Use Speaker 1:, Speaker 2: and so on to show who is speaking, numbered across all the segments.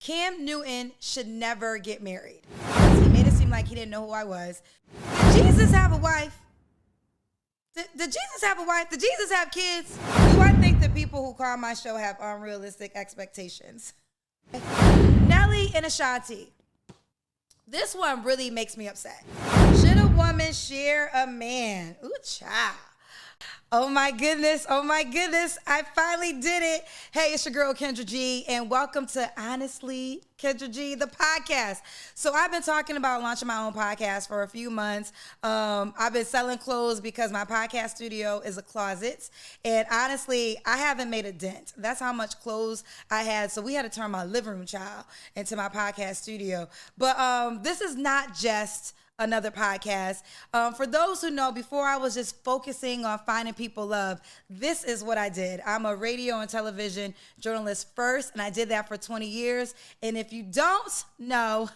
Speaker 1: Cam Newton should never get married. He made it seem like he didn't know who I was. Did Jesus have a wife? Did Jesus have a wife? Did Jesus have kids? Do I think the people who call my show have unrealistic expectations? Nelly and Ashanti. This one really makes me upset. Should a woman share a man? Ooh, child. Oh my goodness, I finally did it. Hey, it's your girl Kendra G, and welcome to Honestly Kendra G, the podcast. So I've been talking about launching my own podcast for a few months. I've been selling clothes because my podcast studio is a closet, and honestly, I haven't made a dent. That's how much clothes I had, so we had to turn my living room, child, into my podcast studio. But this is not just another podcast. For those who know, before I was just focusing on finding people love, this is what I did. I'm a radio and television journalist first, and I did that for 20 years. And if you don't know,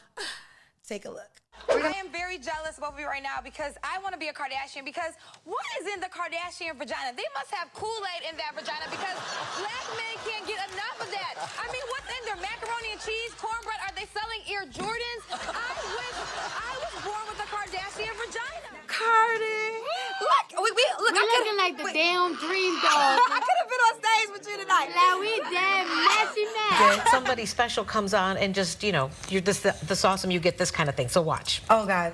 Speaker 1: take a look.
Speaker 2: I am very jealous of both of you right now because I want to be a Kardashian, because what is in the Kardashian vagina? They must have Kool-Aid in that vagina because black men can't get enough of that. I mean, what's in there? Macaroni and cheese, cornbread? Are they selling Air Jordans? I wish I was born with a Kardashian vagina.
Speaker 1: Cardi.
Speaker 2: Look,
Speaker 3: We're looking like the damn dream dog.
Speaker 2: I could have been on stage with you tonight.
Speaker 3: Now we damn messy.
Speaker 4: Somebody special comes on and just, you're this awesome, you get this kind of thing. So watch.
Speaker 1: Oh, God.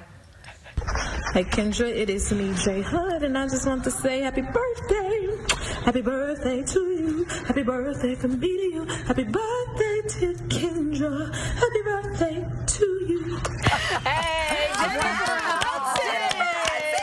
Speaker 5: Hey Kendra, it is me, J Hood, and I just want to say happy birthday. Happy birthday to you. Happy birthday from me to you. Happy birthday to Kendra. Happy birthday to you.
Speaker 4: Hey,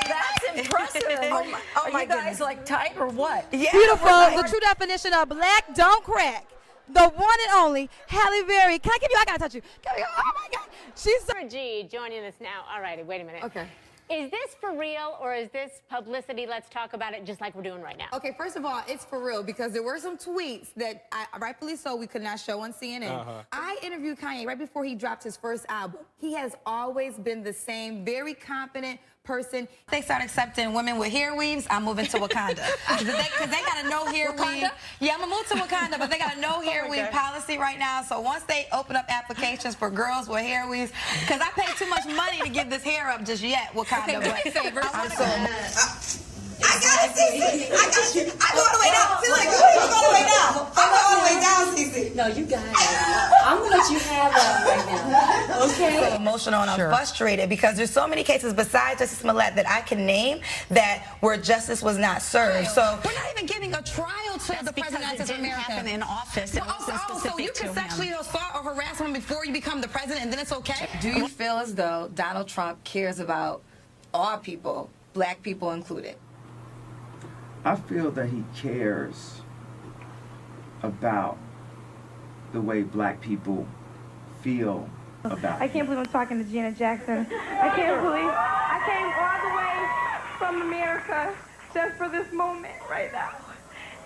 Speaker 2: That's impressive.
Speaker 4: Are you guys like tight or what?
Speaker 1: Yeah,
Speaker 6: Beautiful. The true definition of black don't crack. The one and only Halle Berry. Can I give you? I gotta touch you. Oh my God. She's so.
Speaker 7: Kendra G joining us now. All righty, wait a minute.
Speaker 8: Okay.
Speaker 7: Is this for real or is this publicity? Let's talk about it just like we're doing right now.
Speaker 8: Okay, first of all, it's for real because there were some tweets that, rightfully so, we could not show on CNN. I interviewed Kanye right before he dropped his first album. He has always been the same, very confident person.
Speaker 1: They start accepting women with hair weaves, I'm moving to Wakanda. Because they got a no hair weave. Yeah, I'm going to move to Wakanda, but they got a no hair weave policy right now. So once they open up applications for girls with hair weaves, because I paid too much money to give this hair up just yet, Wakanda.
Speaker 8: Okay, do me a favor.
Speaker 2: I got it, Cece. I got you. I go all the way down. Feel like you go all the way down. I go all the way down, Cece.
Speaker 9: No, you got it. I'm gonna let you have that right now. Okay.
Speaker 1: I'm so emotional and I'm frustrated because there's so many cases besides Justice Smollett that I can name that where justice was not served. So
Speaker 2: we're not even giving a trial to the president of America.
Speaker 4: Happen in office. It wasn't specific
Speaker 2: so you can
Speaker 4: to him.
Speaker 2: sexually assault or harass him before you become the president, and then it's okay?
Speaker 8: Do you feel as though Donald Trump cares about all people, black people included?
Speaker 10: I feel that he cares about the way black people feel about
Speaker 11: I can't believe I'm talking to Janet Jackson. I can't believe I came all the way from America just for this moment right now.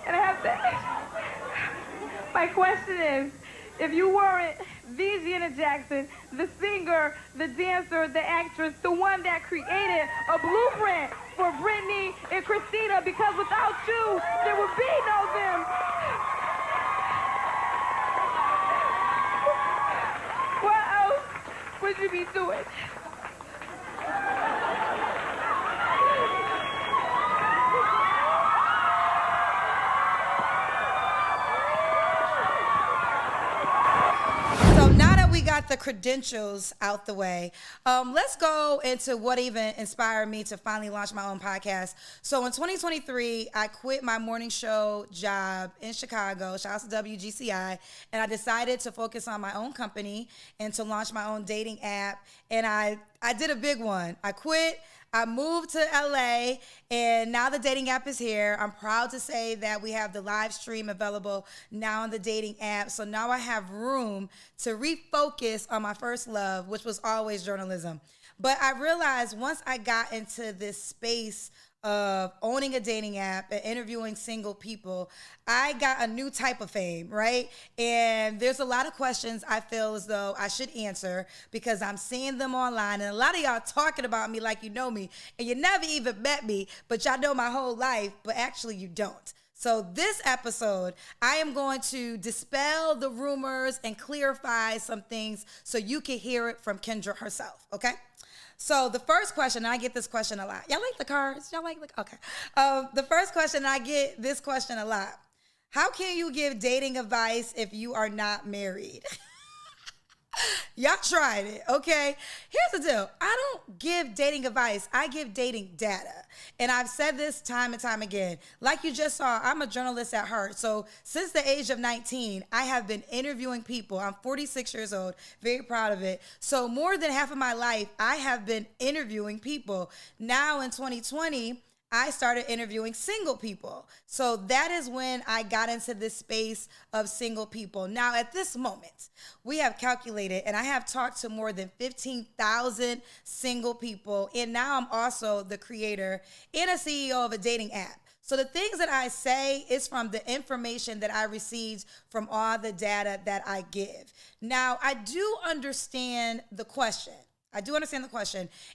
Speaker 11: And I have to... My question is, if you weren't the Janet Jackson, the singer, the dancer, the actress, the one that created a blueprint for Britney and Christina, because without you, there would be no them. What else would you be doing?
Speaker 1: So now that we got the credentials out the way, let's go into what even inspired me to finally launch my own podcast. So in 2023, I quit my morning show job in Chicago, shout out to WGCI, and I decided to focus on my own company and to launch my own dating app. And I did a big one. I quit. I moved to LA, and now the dating app is here. I'm proud to say that we have the live stream available now on the dating app. So now I have room to refocus on my first love, which was always journalism. But I realized once I got into this space of owning a dating app and interviewing single people, I got a new type of fame, right? And there's a lot of questions I feel as though I should answer because I'm seeing them online, and a lot of y'all talking about me like you know me, and you never even met me, but y'all know my whole life, but actually you don't. So this episode, I am going to dispel the rumors and clarify some things so you can hear it from Kendra herself, okay? So the first question, and I get this question a lot. Y'all like the cards? Y'all like the, okay. The first question, I get this question a lot. How can you give dating advice if you are not married? Y'all tried it, okay? Here's the deal. I don't give dating advice. I give dating data. And I've said this time and time again. Like you just saw, I'm a journalist at heart. So since the age of 19, I have been interviewing people. I'm 46 years old, very proud of it. So more than half of my life, I have been interviewing people. Now in 2020, I started interviewing single people. So that is when I got into this space of single people. Now, at this moment, we have calculated, and I have talked to more than 15,000 single people. And now I'm also the creator and a CEO of a dating app. So the things that I say is from the information that I received from all the data that I give. Now, I do understand the question.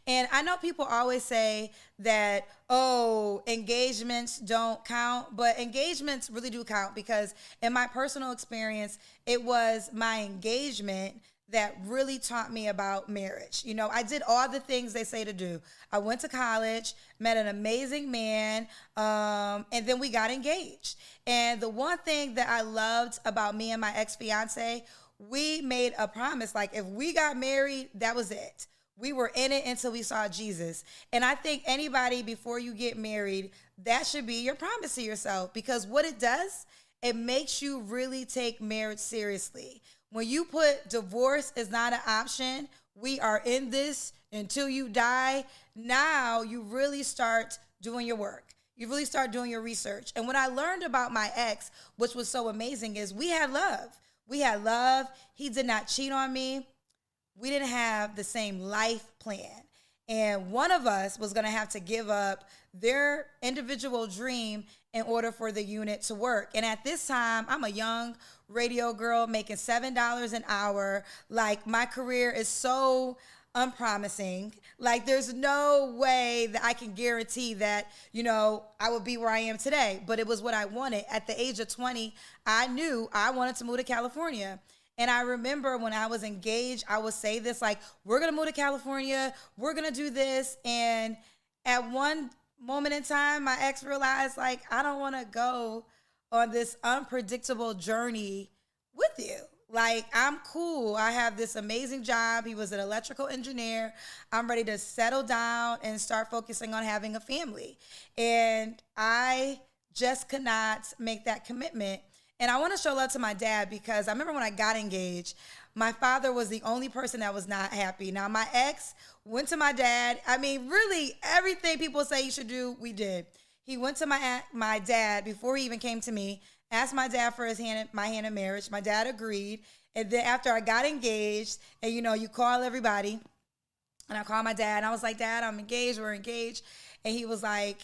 Speaker 1: And I know people always say that, oh, engagements don't count, but engagements really do count because in my personal experience, it was my engagement that really taught me about marriage. You know, I did all the things they say to do. I went to college, met an amazing man, and then we got engaged. And the one thing that I loved about me and my ex-fiance, we made a promise, like if we got married, that was it. We were in it until we saw Jesus. And I think anybody, before you get married, that should be your promise to yourself, because what it does, it makes you really take marriage seriously. When you put divorce is not an option, we are in this until you die, now you really start doing your work. You really start doing your research. And what I learned about my ex, which was so amazing, is we had love. We had love. He did not cheat on me. We didn't have the same life plan. And one of us was going to have to give up their individual dream in order for the unit to work. And at this time, I'm a young radio girl making $7 an hour. Like, my career is so unpromising. Like, there's no way that I can guarantee that, you know, I would be where I am today. But it was what I wanted. At the age of 20, I knew I wanted to move to California. And I remember when I was engaged, I would say this, like, we're going to move to California. We're going to do this. And at one moment in time, my ex realized, like, I don't want to go on this unpredictable journey with you. Like, I'm cool. I have this amazing job. He was an electrical engineer. I'm ready to settle down and start focusing on having a family. And I just could not make that commitment. And I want to show love to my dad, because I remember when I got engaged, my father was the only person that was not happy. Now, my ex went to my dad. I mean, really, everything people say you should do, we did. He went to my dad before he even came to me, asked my dad for my hand in marriage. My dad agreed. And then after I got engaged, and, you know, you call everybody, and I called my dad, and I was like, Dad, I'm engaged. We're engaged. And he was like,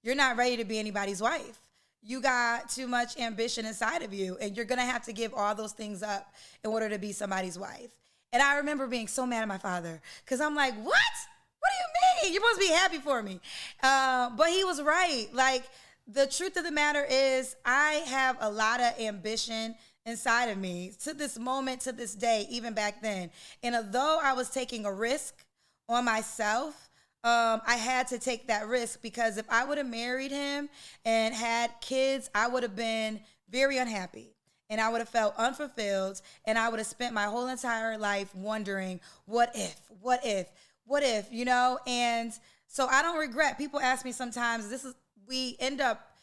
Speaker 1: you're not ready to be anybody's wife. You got too much ambition inside of you, and you're going to have to give all those things up in order to be somebody's wife. And I remember being so mad at my father, because I'm like, what? What do you mean? You're supposed to be happy for me. But he was right. Like, the truth of the matter is, I have a lot of ambition inside of me to this moment, to this day, even back then. And although I was taking a risk on myself, I had to take that risk, because if I would have married him and had kids, I would have been very unhappy, and I would have felt unfulfilled, and I would have spent my whole entire life wondering, what if, you know? And so I don't regret. People ask me sometimes, we end up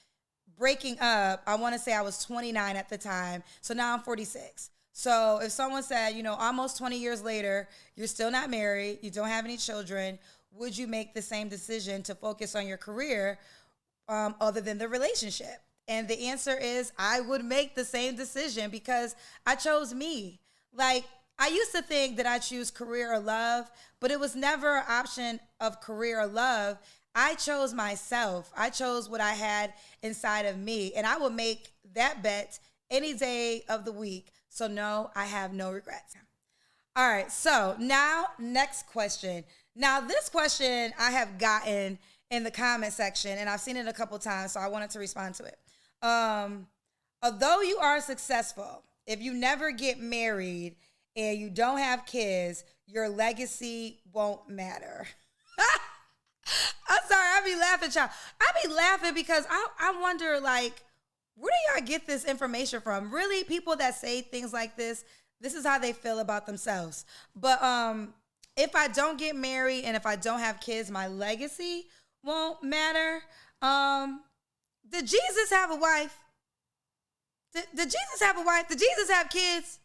Speaker 1: breaking up. I want to say I was 29 at the time. So now I'm 46. So if someone said, you know, almost 20 years later, you're still not married, you don't have any children, would you make the same decision to focus on your career other than the relationship? And the answer is, I would make the same decision, because I chose me. Like, I used to think that I choose career or love, but it was never an option of career or love. I chose myself. I chose what I had inside of me, and I would make that bet any day of the week. So no, I have no regrets. All right, so now next question. Now, this question I have gotten in the comment section, and I've seen it a couple times, so I wanted to respond to it. Although you are successful, if you never get married and you don't have kids, your legacy won't matter. I'm sorry, I be laughing, child. I be laughing because I wonder, like, where do y'all get this information from? Really, people that say things like this is how they feel about themselves. But if I don't get married and if I don't have kids, my legacy won't matter. Did Jesus have a wife? Did Jesus have a wife? Did Jesus have kids?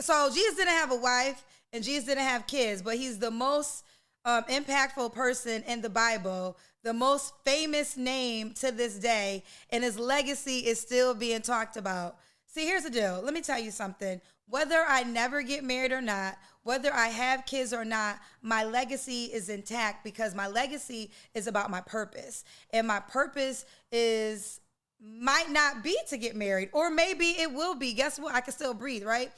Speaker 1: So Jesus didn't have a wife and Jesus didn't have kids, but he's the most impactful person in the Bible, the most famous name to this day, and his legacy is still being talked about. See, here's the deal. Let me tell you something. Whether I never get married or not, whether I have kids or not, my legacy is intact because my legacy is about my purpose. And my purpose might not be to get married, or maybe it will be. Guess what? I can still breathe, right?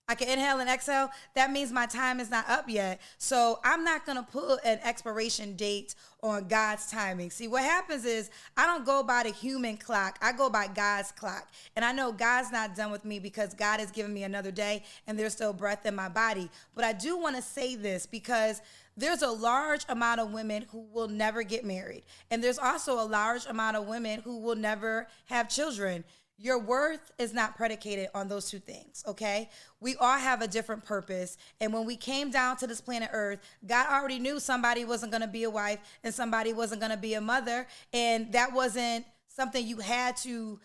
Speaker 1: I can inhale and exhale. That means my time is not up yet. So I'm not going to put an expiration date on God's timing. See, what happens is I don't go by the human clock. I go by God's clock. And I know God's not done with me because God has given me another day and there's still breath in my body. But I do want to say this because there's a large amount of women who will never get married. And there's also a large amount of women who will never have children. Your worth is not predicated on those two things, okay? We all have a different purpose. And when we came down to this planet Earth, God already knew somebody wasn't going to be a wife and somebody wasn't going to be a mother. And that wasn't something you had to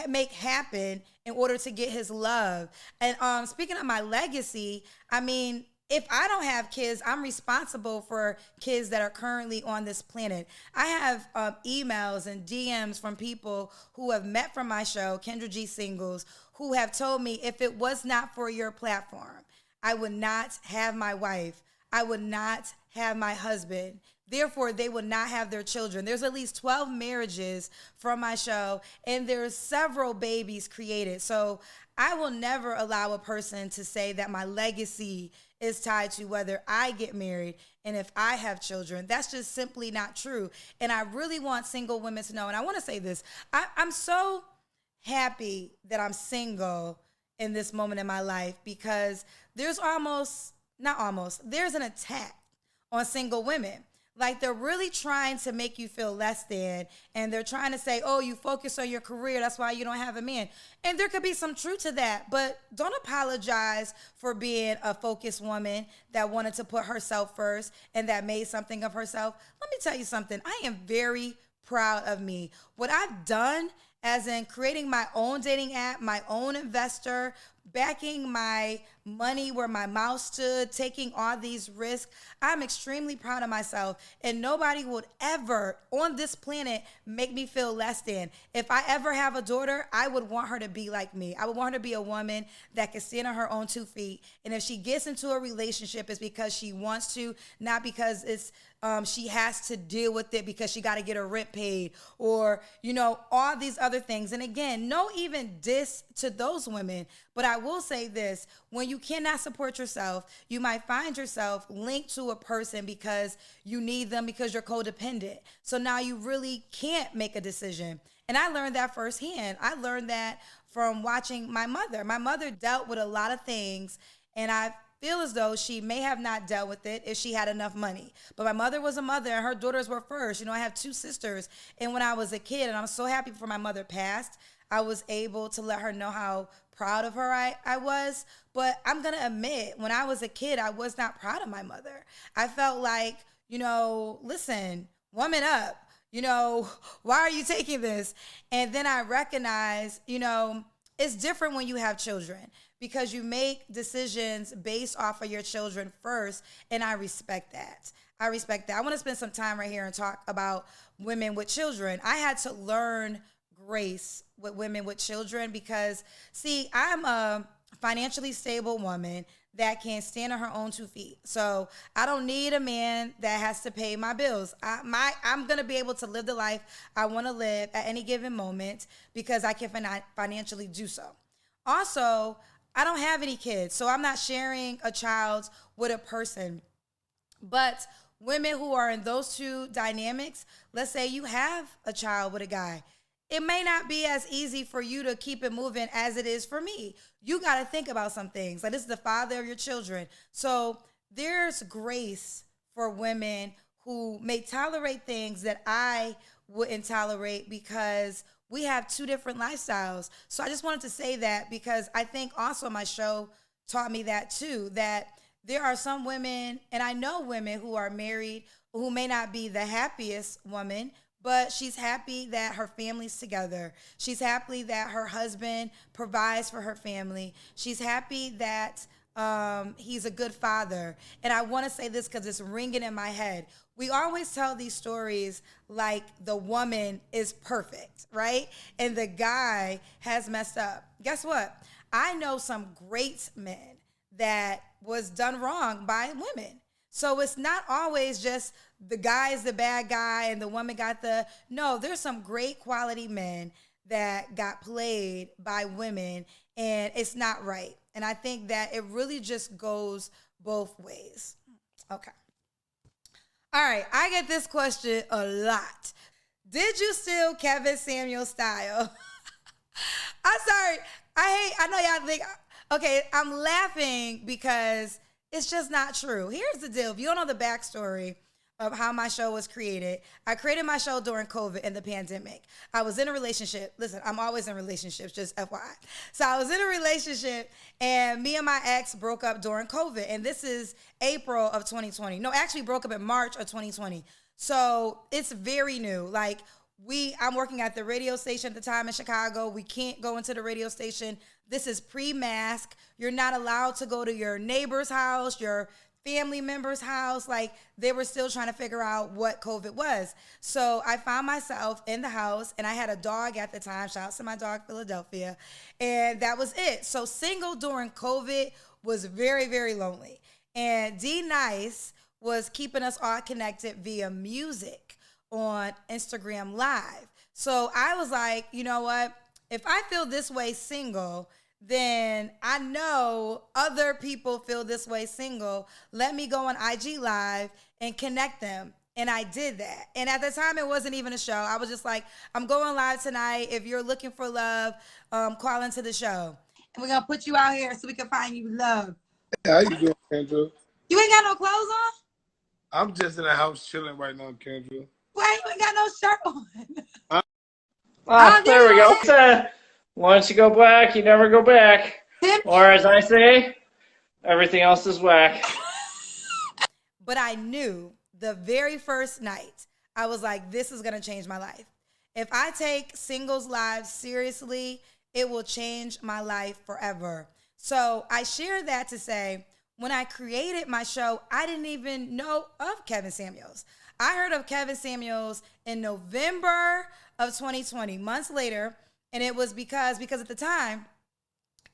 Speaker 1: make happen in order to get his love. And speaking of my legacy, I mean, if I don't have kids, I'm responsible for kids that are currently on this planet. I have emails and DMs from people who have met from my show, Kendra G Singles, who have told me if it was not for your platform, I would not have my wife. I would not have my husband. Therefore, they would not have their children. There's at least 12 marriages from my show, and there's several babies created. So I will never allow a person to say that my legacy is tied to whether I get married and if I have children. That's just simply not true. And I really want single women to know, and I want to say this, I'm so happy that I'm single in this moment in my life because there's there's an attack on single women. Like they're really trying to make you feel less than, and they're trying to say, oh, you focus on your career, that's why you don't have a man. And there could be some truth to that, but don't apologize for being a focused woman that wanted to put herself first and that made something of herself. Let me tell you something. I am very proud of me. What I've done, as in creating my own dating app, my own investor, backing my money where my mouth stood, taking all these risks. I'm extremely proud of myself, and nobody would ever on this planet make me feel less than. If I ever have a daughter, I would want her to be like me. I would want her to be a woman that can stand on her own 2 feet. And if she gets into a relationship, it's because she wants to, not because it's she has to deal with it because she got to get her rent paid or, all these other things. And again, no even diss to those women. But I will say this, when you cannot support yourself, you might find yourself linked to a person because you need them because you're codependent. So now you really can't make a decision. And I learned that firsthand. I learned that from watching my mother. My mother dealt with a lot of things, and I feel as though she may have not dealt with it if she had enough money. But my mother was a mother and her daughters were first. I have 2 sisters. And when I was a kid, and I'm so happy before my mother passed, I was able to let her know how proud of her I was. But I'm going to admit, when I was a kid, I was not proud of my mother. I felt like, listen, woman up. Why are you taking this? And then I recognized, it's different when you have children because you make decisions based off of your children first, and I respect that. I want to spend some time right here and talk about women with children. I had to learn grace with women with children because, see, I'm a financially stable woman that can stand on her own 2 feet. So I don't need a man that has to pay my bills. I'm going to be able to live the life I want to live at any given moment because I can financially do so. Also, I don't have any kids, so I'm not sharing a child with a person. But women who are in those two dynamics, let's say you have a child with a guy, it may not be as easy for you to keep it moving as it is for me. You got to think about some things. Like, this is the father of your children. So there's grace for women who may tolerate things that I wouldn't tolerate because we have two different lifestyles. So I just wanted to say that because I think also my show taught me that too, that there are some women, and I know women who are married who may not be the happiest woman, but she's happy that her family's together. She's happy that her husband provides for her family. She's happy that he's a good father. And I want to say this because it's ringing in my head. We always tell these stories like the woman is perfect, right? And the guy has messed up. Guess what? I know some great men that was done wrong by women. So it's not always just the guy is the bad guy and the woman got the, no, there's some great quality men that got played by women, and it's not right. And I think that it really just goes both ways. Okay. All right, I get this question a lot. Did you steal Kevin Samuel's style? I'm sorry. I know y'all think, okay, I'm laughing because it's just not true. Here's the deal. If you don't know the backstory of how my show was created, I created my show during COVID and the pandemic. I was in a relationship. Listen, I'm always in relationships, just FYI. So I was in a relationship, and me and my ex broke up during COVID. And this is April of 2020. No, actually broke up in March of 2020. So it's very new. Like, I'm working at the radio station at the time in Chicago. We can't go into the radio station. This is pre-mask. You're not allowed to go to your neighbor's house, your family member's house. Like, they were still trying to figure out what COVID was. So I found myself in the house, and I had a dog at the time. Shout out to my dog, Philadelphia. And that was it. So single during COVID was very, very lonely. And D Nice was keeping us all connected via music on Instagram Live. So I was like, you know what? If I feel this way single, then I know other people feel this way single. Let me go on IG Live and connect them. And I did that. And at the time, it wasn't even a show. I was just like, I'm going live tonight. If you're looking for love, call into the show. And we're going to put you out here so we can find you love.
Speaker 12: Hey, how you doing, Kendra?
Speaker 1: You ain't got no clothes on?
Speaker 12: I'm just in the house chilling right now, Kendra.
Speaker 1: Why you ain't got no shirt on?
Speaker 13: There we go. Once you go black, you never go back. Or as I say, everything else is whack.
Speaker 1: But I knew the very first night, I was like, this is going to change my life. If I take singles lives seriously, it will change my life forever. So I share that to say, when I created my show, I didn't even know of Kevin Samuels. I heard of Kevin Samuels in November of 2020, months later. And it was because at the time,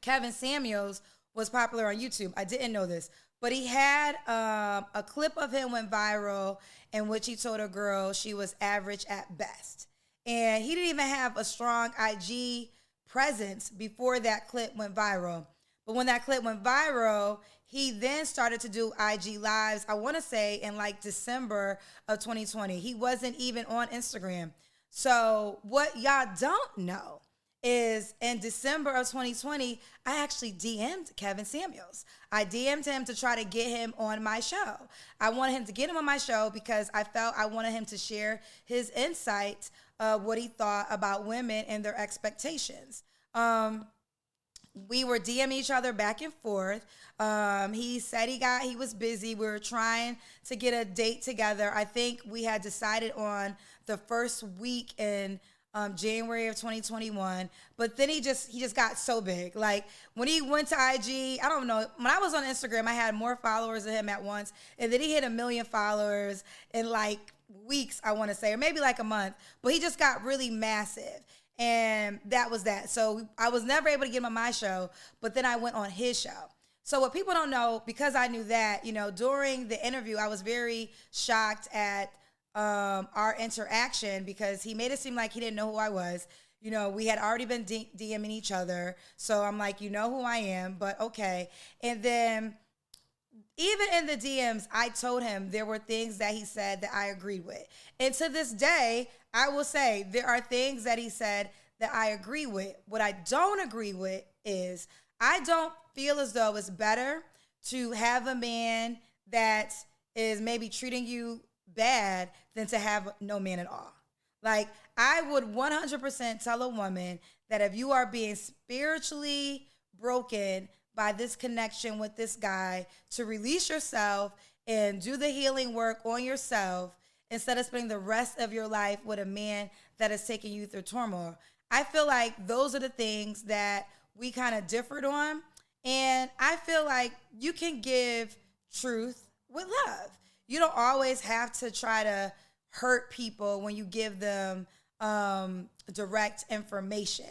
Speaker 1: Kevin Samuels was popular on YouTube. I didn't know this, but he had a clip of him went viral in which he told a girl she was average at best. And he didn't even have a strong IG presence before that clip went viral. But when that clip went viral, he then started to do IG Lives, I want to say in like December of 2020. He wasn't even on Instagram. So what y'all don't know is in December of 2020, I actually DM'd Kevin Samuels. I DM'd him to try to get him on my show. I wanted him to get him on my show because I felt I wanted him to share his insights of what he thought about women and their expectations. We were DMing each other back and forth. He said he was busy. We were trying to get a date together. I think we had decided on the first week in January of 2021, but then he just got so big. Like when he went to IG, I don't know, when I was on Instagram, I had more followers than him at once, and then he hit 1 million followers in like weeks, I want to say, or maybe like a month, but he just got really massive. And that was that. So I was never able to get him on my show, but then I went on his show. So what people don't know, because I knew that, during the interview, I was very shocked at our interaction because he made it seem like he didn't know who I was. We had already been DMing each other. So I'm like, you know who I am, but okay. And then even in the DMs, I told him there were things that he said that I agreed with. And to this day, I will say there are things that he said that I agree with. What I don't agree with is I don't feel as though it's better to have a man that is maybe treating you bad than to have no man at all. Like, I would 100% tell a woman that if you are being spiritually broken by this connection with this guy, to release yourself and do the healing work on yourself instead of spending the rest of your life with a man that is taking you through turmoil. I feel like those are the things that we kind of differed on. And I feel like you can give truth with love. You don't always have to try to hurt people when you give them direct information.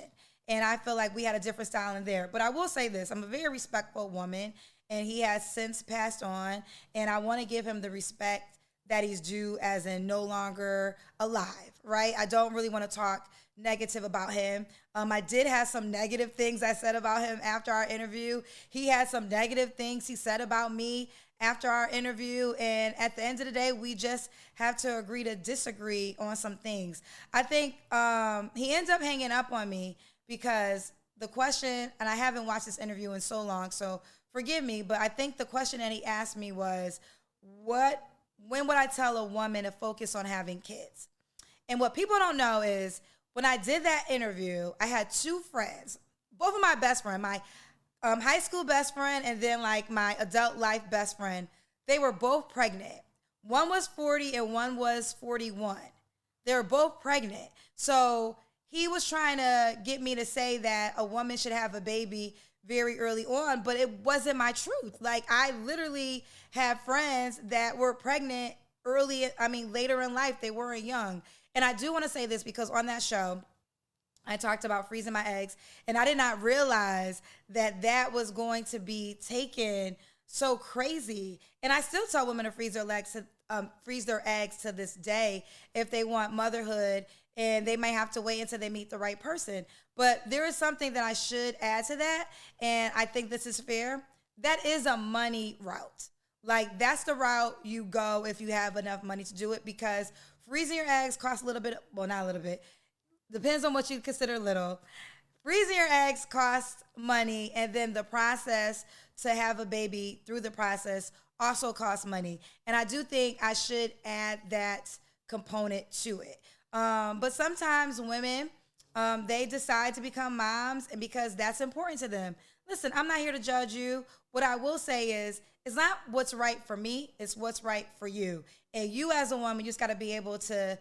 Speaker 1: And I feel like we had a different style in there. But I will say this, I'm a very respectful woman, and he has since passed on. And I want to give him the respect that he's due, as in no longer alive, right? I don't really want to talk negative about him. I did have some negative things I said about him after our interview. He had some negative things he said about me after our interview. And at the end of the day, we just have to agree to disagree on some things. I think he ends up hanging up on me because the question, and I haven't watched this interview in so long, so forgive me, but I think the question that he asked me was, when would I tell a woman to focus on having kids? And what people don't know is when I did that interview, I had two friends, both of my best friend, my high school best friend, and then like my adult life best friend. They were both pregnant. One was 40 and one was 41. They were both pregnant. So he was trying to get me to say that a woman should have a baby very early on, but it wasn't my truth. Like, I literally have friends that were pregnant later in life. They weren't young. And I do want to say this because on that show, I talked about freezing my eggs, and I did not realize that that was going to be taken so crazy. And I still tell women to freeze their eggs to this day if they want motherhood, and they may have to wait until they meet the right person. But there is something that I should add to that, and I think this is fair. That is a money route. Like, that's the route you go if you have enough money to do it, because freezing your eggs costs a little bit, well, not a little bit, depends on what you consider little. Freezing your eggs costs money, and then the process to have a baby through the process also costs money. And I do think I should add that component to it. But sometimes women, they decide to become moms, and because that's important to them. Listen, I'm not here to judge you. What I will say is, it's not what's right for me, it's what's right for you. And you as a woman, you just got to be able to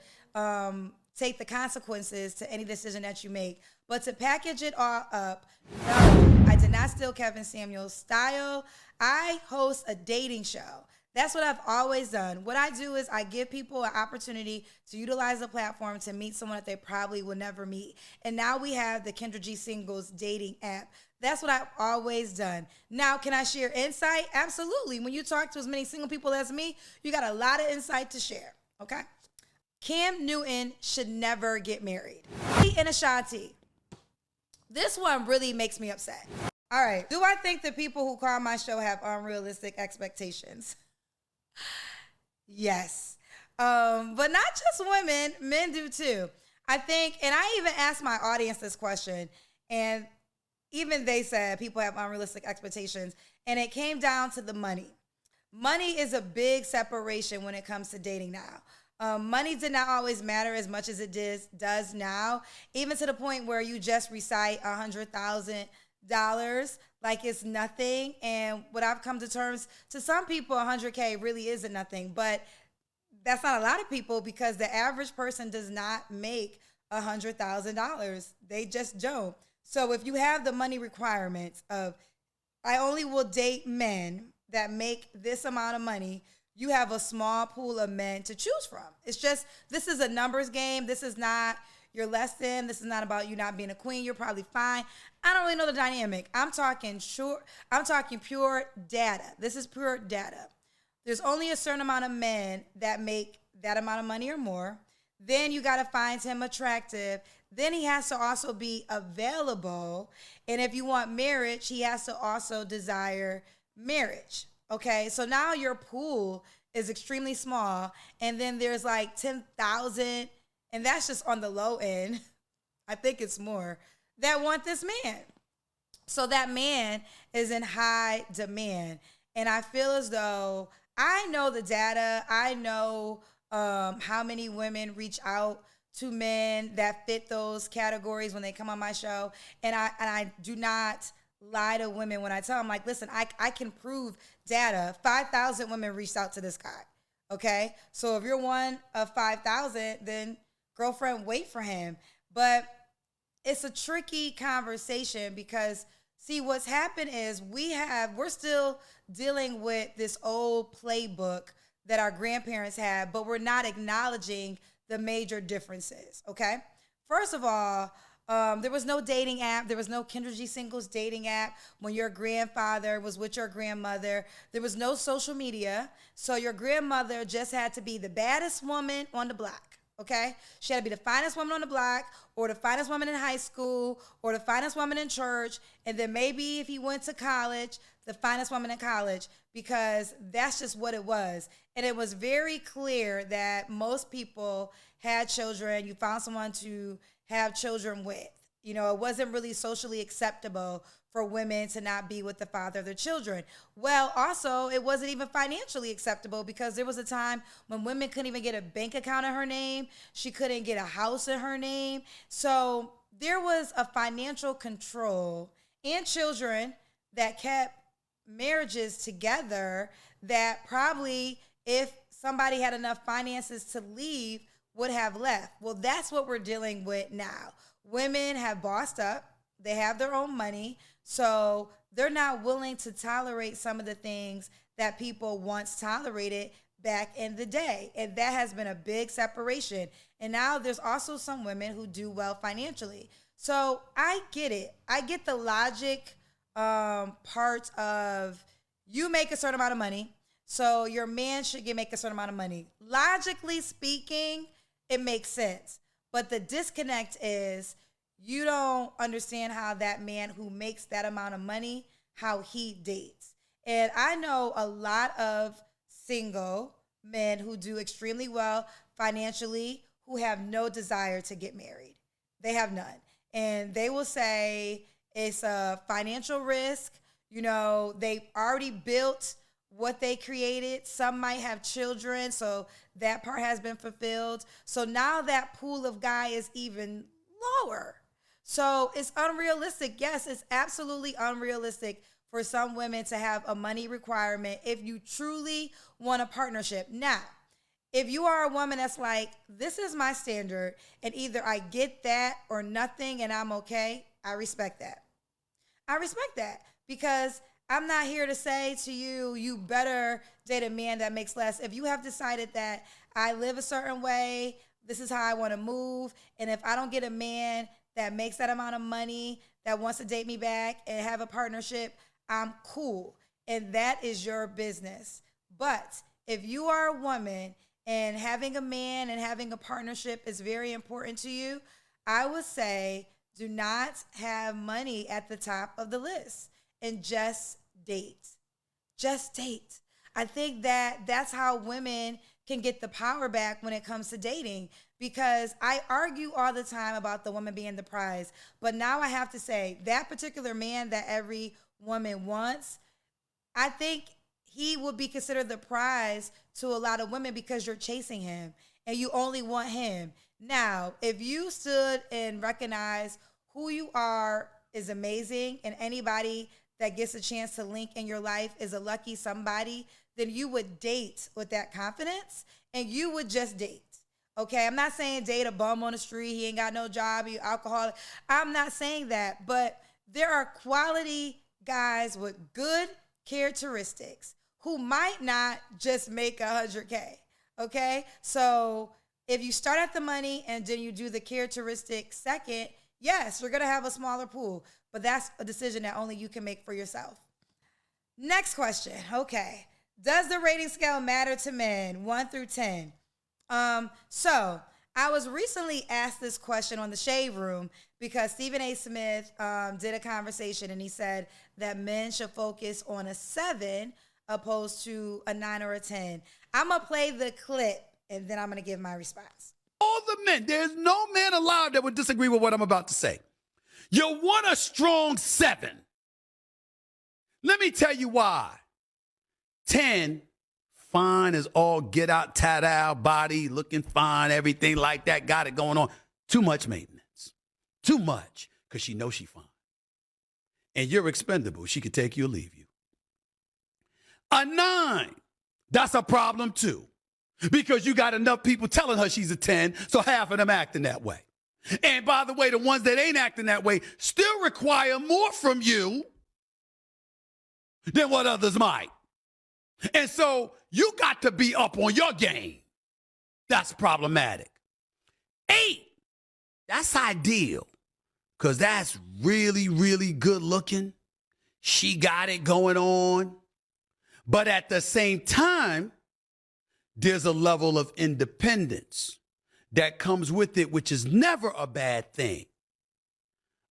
Speaker 1: take the consequences to any decision that you make. But to package it all up, no, I did not steal Kevin Samuel's style. I host a dating show. That's what I've always done. What I do is I give people an opportunity to utilize the platform to meet someone that they probably will never meet. And now we have the Kendra G Singles dating app. That's what I've always done. Now, can I share insight? Absolutely. When you talk to as many single people as me, you got a lot of insight to share, okay? Cam Newton should never get married. Nelly and Ashanti. This one really makes me upset. All right. Do I think the people who call my show have unrealistic expectations? Yes. But not just women, men do too. I think, and I even asked my audience this question, and even they said people have unrealistic expectations, and it came down to the money. Money is a big separation when it comes to dating now. Money did not always matter as much as it does now, even to the point where you just recite $100,000 like it's nothing. And what I've come to terms, to some people, $100K really isn't nothing, but that's not a lot of people, because the average person does not make $100,000. They just don't. So if you have the money requirements of, I only will date men that make this amount of money, you have a small pool of men to choose from. It's just, this is a numbers game. This is not, you're less than. This is not about you not being a queen. You're probably fine. I don't really know the dynamic. I'm talking pure data. This is pure data. There's only a certain amount of men that make that amount of money or more. Then you got to find him attractive. Then he has to also be available. And if you want marriage, he has to also desire marriage. Okay, so now your pool is extremely small, and then there's like 10,000, and that's just on the low end. I think it's more that want this man. So that man is in high demand, and I feel as though I know the data. I know how many women reach out to men that fit those categories when they come on my show, and I do not lie to women when I tell them, like, listen, I can prove data. 5,000 women reached out to this guy. Okay, so if you're one of 5,000, then girlfriend, wait for him. But it's a tricky conversation because, see, what's happened is we're still dealing with this old playbook that our grandparents had, but we're not acknowledging the major differences. Okay, first of all, there was no dating app. There was no Kendra G Singles dating app when your grandfather was with your grandmother. There was no social media. So your grandmother just had to be the baddest woman on the block, okay? She had to be the finest woman on the block, or the finest woman in high school, or the finest woman in church, and then maybe if he went to college, the finest woman in college, because that's just what it was. And it was very clear that most people had children. You found someone to have children with. You know, it wasn't really socially acceptable for women to not be with the father of their children. Well, also, it wasn't even financially acceptable because there was a time when women couldn't even get a bank account in her name. She couldn't get a house in her name. So there was a financial control and children that kept marriages together that probably, if somebody had enough finances to leave, would have left. Well, that's what we're dealing with now. Women have bossed up. They have their own money. So they're not willing to tolerate some of the things that people once tolerated back in the day. And that has been a big separation. And now there's also some women who do well financially. So I get it. I get the logic part of you make a certain amount of money, so your man should make a certain amount of money. Logically speaking, it makes sense. But the disconnect is you don't understand how that man who makes that amount of money, how he dates. And I know a lot of single men who do extremely well financially who have no desire to get married. They have none. And they will say it's a financial risk. You know, they already built what they created. Some might have children, so that part has been fulfilled. So now that pool of guy is even lower. So it's unrealistic. Yes, it's absolutely unrealistic for some women to have a money requirement if you truly want a partnership. Now, if you are a woman that's like, this is my standard, and either I get that or nothing and I'm okay, I respect that. I respect that because I'm not here to say to you, you better date a man that makes less. If you have decided that I live a certain way, this is how I want to move, and if I don't get a man that makes that amount of money that wants to date me back and have a partnership, I'm cool. And that is your business. But if you are a woman and having a man and having a partnership is very important to you, I would say do not have money at the top of the list and just date. Just date. I think that that's how women can get the power back when it comes to dating, because I argue all the time about the woman being the prize. But now I have to say that particular man that every woman wants, I think he would be considered the prize to a lot of women because you're chasing him and you only want him. Now, if you stood and recognized who you are is amazing and anybody that gets a chance to link in your life is a lucky somebody, then you would date with that confidence and you would just date. Okay, I'm not saying date a bum on the street, he ain't got no job, he alcoholic. I'm not saying that, but there are quality guys with good characteristics who might not just make 100K. Okay, so if you start at the money and then you do the characteristic second, yes, you're gonna have a smaller pool, but that's a decision that only you can make for yourself. Next question. Okay, does the rating scale matter to men 1 through 10? So I was recently asked this question on the Shade Room because Stephen A. Smith did a conversation and he said that men should focus on a 7 opposed to a 9 or a 10. I'm going to play the clip, and then I'm going to give my response.
Speaker 14: All the men, there's no man alive that would disagree with what I'm about to say. You want a strong 7. Let me tell you why. 10, fine as all get out, tat out, body, looking fine, everything like that, got it going on. Too much maintenance. Too much, because she knows she fine. And you're expendable. She could take you or leave you. A 9, that's a problem too. Because you got enough people telling her she's a 10, so half of them acting that way. And by the way, the ones that ain't acting that way still require more from you than what others might. And so you got to be up on your game. That's problematic. 8, that's ideal, because that's really, really good looking. She got it going on. But at the same time, there's a level of independence that comes with it, which is never a bad thing,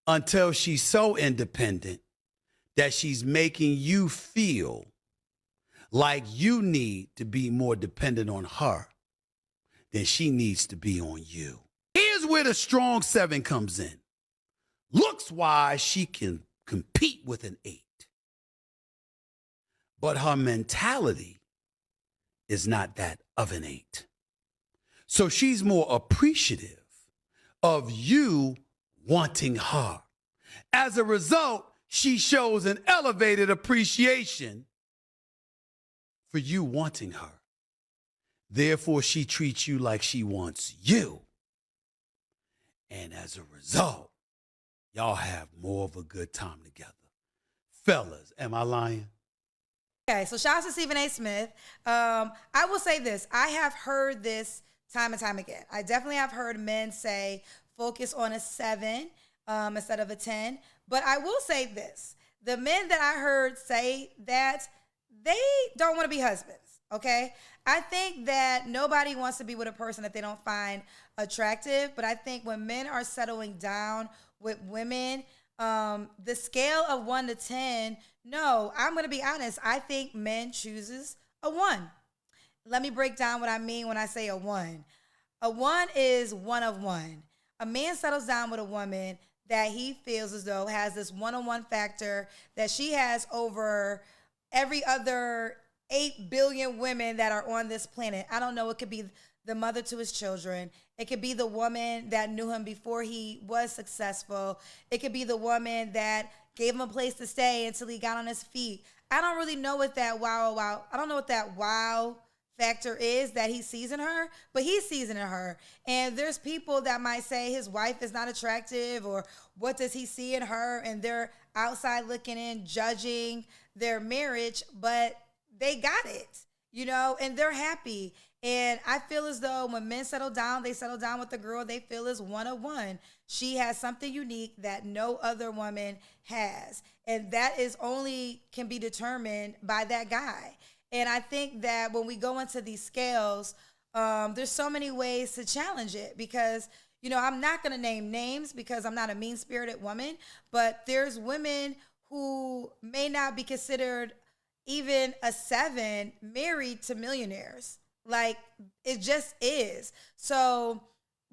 Speaker 14: until she's so independent that she's making you feel like you need to be more dependent on her than she needs to be on you. Here's where the strong 7 comes in. Looks-wise, she can compete with an 8. But her mentality is not that of an 8. So she's more appreciative of you wanting her. As a result, she shows an elevated appreciation for you wanting her. Therefore, she treats you like she wants you. And as a result, y'all have more of a good time together. Fellas, am I lying?
Speaker 1: Okay, so shout out to Stephen A. Smith. I will say this. I have heard this time and time again. I definitely have heard men say focus on a 7 instead of a 10. But I will say this. The men that I heard say that, they don't want to be husbands, okay? I think that nobody wants to be with a person that they don't find attractive. But I think when men are settling down with women, the scale of 1 to 10, no, I'm going to be honest. I think men chooses a 1. Let me break down what I mean when I say a 1. A 1 is one of one. A man settles down with a woman that he feels as though has this one-on-one factor that she has over every other 8 billion women that are on this planet. I don't know. It could be the mother to his children. It could be the woman that knew him before he was successful. It could be the woman that gave him a place to stay until he got on his feet. I don't really know what that I don't know what that wow factor is that he sees in her, but he sees it in her. And there's people that might say his wife is not attractive, or what does he see in her? And they're outside looking in, judging their marriage, but they got it, and they're happy. And I feel as though when men settle down, they settle down with the girl they feel is one of one. She has something unique that no other woman has. And that is only can be determined by that guy. And I think that when we go into these scales, there's so many ways to challenge it, because, I'm not going to name names because I'm not a mean-spirited woman, but there's women who may not be considered even a 7 married to millionaires. Like, it just is. So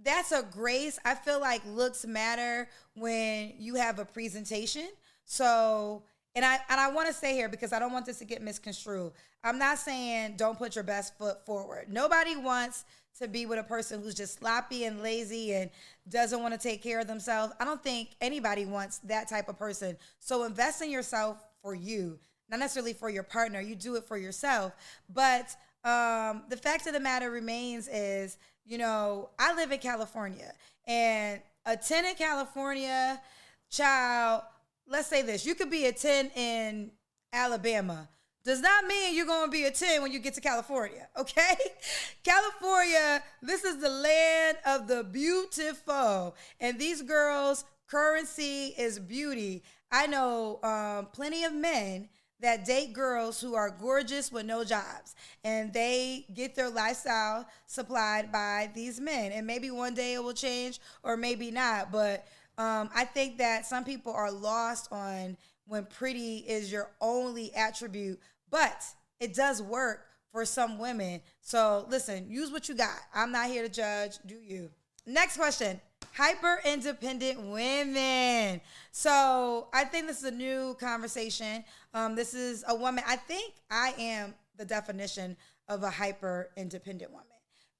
Speaker 1: that's a grace. I feel like looks matter when you have a presentation. So, and I want to say here, because I don't want this to get misconstrued, I'm not saying don't put your best foot forward. Nobody wants to be with a person who's just sloppy and lazy and doesn't want to take care of themselves. I don't think anybody wants that type of person. So invest in yourself for you, not necessarily for your partner. You do it for yourself. But the fact of the matter remains is, I live in California, and a 10 in California, child, let's say this, you could be a 10 in Alabama. Does not mean you're going to be a 10 when you get to California, okay? California, this is the land of the beautiful. And these girls' currency is beauty. I know plenty of men that date girls who are gorgeous with no jobs, and they get their lifestyle supplied by these men. And maybe one day it will change, or maybe not. But I think that some people are lost on when pretty is your only attribute. But it does work for some women. So listen, use what you got. I'm not here to judge. Do you? Next question. Hyper independent women. So I think this is a new conversation. This is a woman. I think I am the definition of a hyper independent woman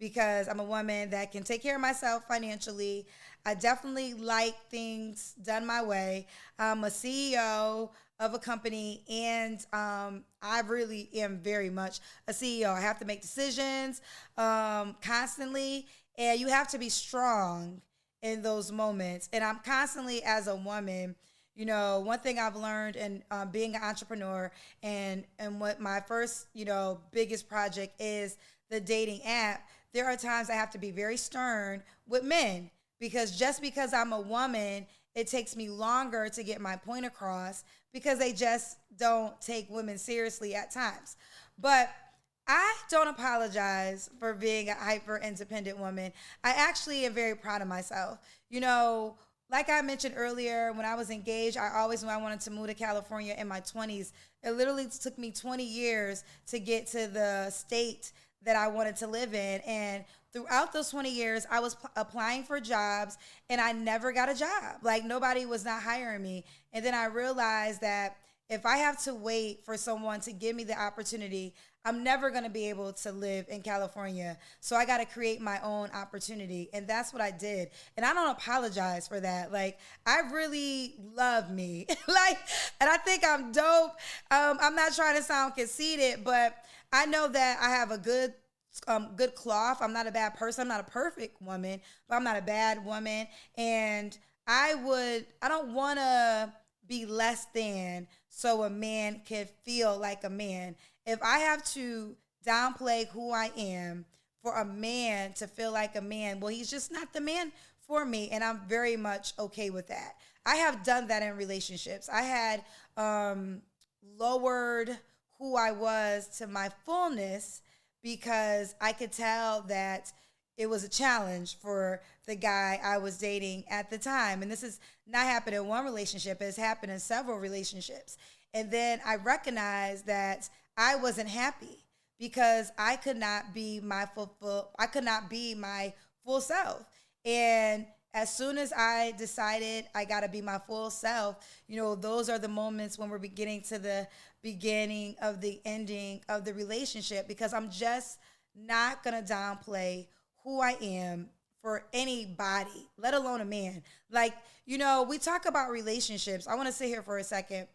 Speaker 1: because I'm a woman that can take care of myself financially. I definitely like things done my way. I'm a CEO of a company, and I really am very much a CEO. I have to make decisions constantly, and you have to be strong in those moments. And I'm constantly, as a woman, you know, one thing I've learned in being an entrepreneur and what my first, you know, biggest project is the dating app, there are times I have to be very stern with men because just because I'm a woman, it takes me longer to get my point across because they just don't take women seriously at times. But I don't apologize for being a hyper independent woman. I actually am very proud of myself. You know, like I mentioned earlier, when I was engaged, I always knew I wanted to move to California in my 20s. It literally took me 20 years to get to the state that I wanted to live in. And throughout those 20 years, I was applying for jobs and I never got a job. Like nobody was not hiring me. And then I realized that if I have to wait for someone to give me the opportunity, I'm never going to be able to live in California. So I got to create my own opportunity. And that's what I did. And I don't apologize for that. Like, I really love me. And I think I'm dope. I'm not trying to sound conceited, but I know that I have a good cloth. I'm not a bad person. I'm not a perfect woman, but I'm not a bad woman. And I don't want to be less than so a man can feel like a man. If I have to downplay who I am for a man to feel like a man, well, he's just not the man for me. And I'm very much okay with that. I have done that in relationships. I had lowered who I was to my fullness because I could tell that it was a challenge for the guy I was dating at the time. And this has not happened in one relationship. It's happened in several relationships. And then I recognized that I wasn't happy because I could not be my full self. And as soon as I decided I got to be my full self, you know, those are the moments when we're getting to the beginning of the ending of the relationship, because I'm just not going to downplay who I am for anybody, let alone a man. Like, you know, we talk about relationships. I want to sit here for a second.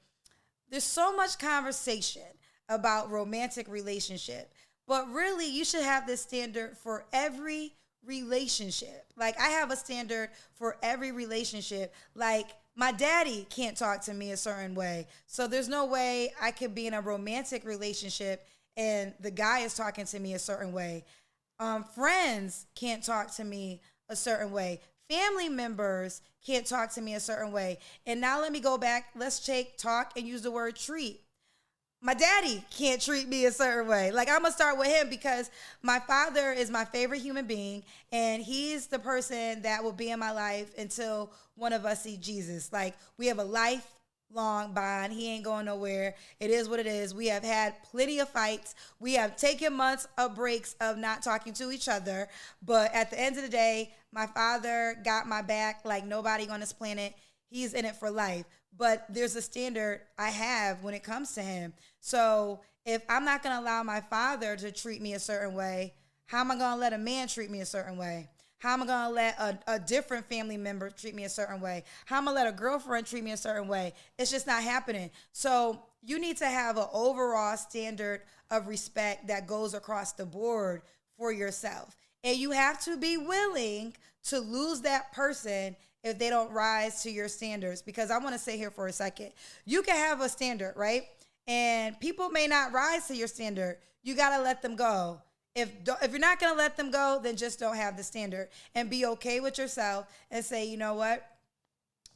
Speaker 1: There's so much conversation about romantic relationship, but really you should have this standard for every relationship. Like, I have a standard for every relationship. Like, my daddy can't talk to me a certain way, so there's no way I could be in a romantic relationship and the guy is talking to me a certain way. Friends can't talk to me a certain way. Family members can't talk to me a certain way. And now let me go back. Let's talk and use the word treat. My daddy can't treat me a certain way. Like, I'm going to start with him because my father is my favorite human being, and he's the person that will be in my life until one of us see Jesus. Like, we have a lifelong bond. He ain't going nowhere. It is what it is. We have had plenty of fights. We have taken months of breaks of not talking to each other. But at the end of the day, my father got my back like nobody on this planet. He's in it for life. But there's a standard I have when it comes to him. So if I'm not going to allow my father to treat me a certain way, how am I going to let a man treat me a certain way? How am I going to let a different family member treat me a certain way? How am I going to let a girlfriend treat me a certain way? It's just not happening. So you need to have an overall standard of respect that goes across the board for yourself. And you have to be willing to lose that person if they don't rise to your standards. Because I want to say here for a second, you can have a standard, right? And people may not rise to your standard. You got to let them go. If you're not going to let them go, then just don't have the standard and be okay with yourself and say, you know what?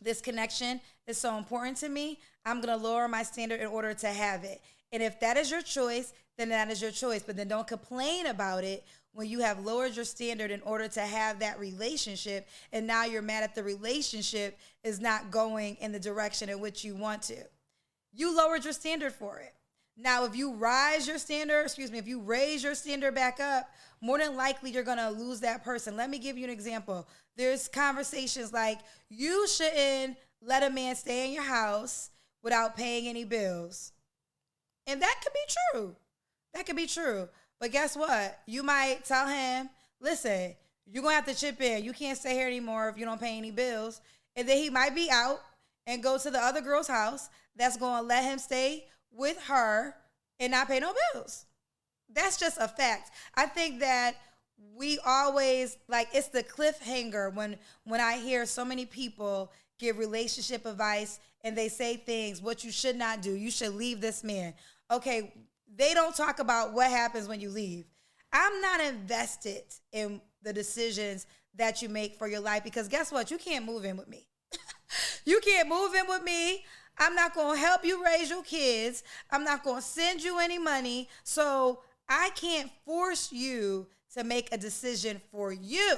Speaker 1: This connection is so important to me. I'm going to lower my standard in order to have it. And if that is your choice, then that is your choice. But then don't complain about it when you have lowered your standard in order to have that relationship, and now you're mad at the relationship is not going in the direction in which you want to. You lowered your standard for it. Now, if you raise your standard back up, more than likely you're going to lose that person. Let me give you an example. There's conversations like, you shouldn't let a man stay in your house without paying any bills. And that could be true. That could be true. But guess what? You might tell him, listen, you're going to have to chip in. You can't stay here anymore if you don't pay any bills. And then he might be out and go to the other girl's house that's going to let him stay with her and not pay no bills. That's just a fact. I think that we always, like, it's the cliffhanger when I hear so many people give relationship advice and they say things, what you should not do. You should leave this man. Okay, they don't talk about what happens when you leave. I'm not invested in the decisions that you make for your life because guess what? You can't move in with me. You can't move in with me. I'm not going to help you raise your kids. I'm not going to send you any money. So I can't force you to make a decision for you.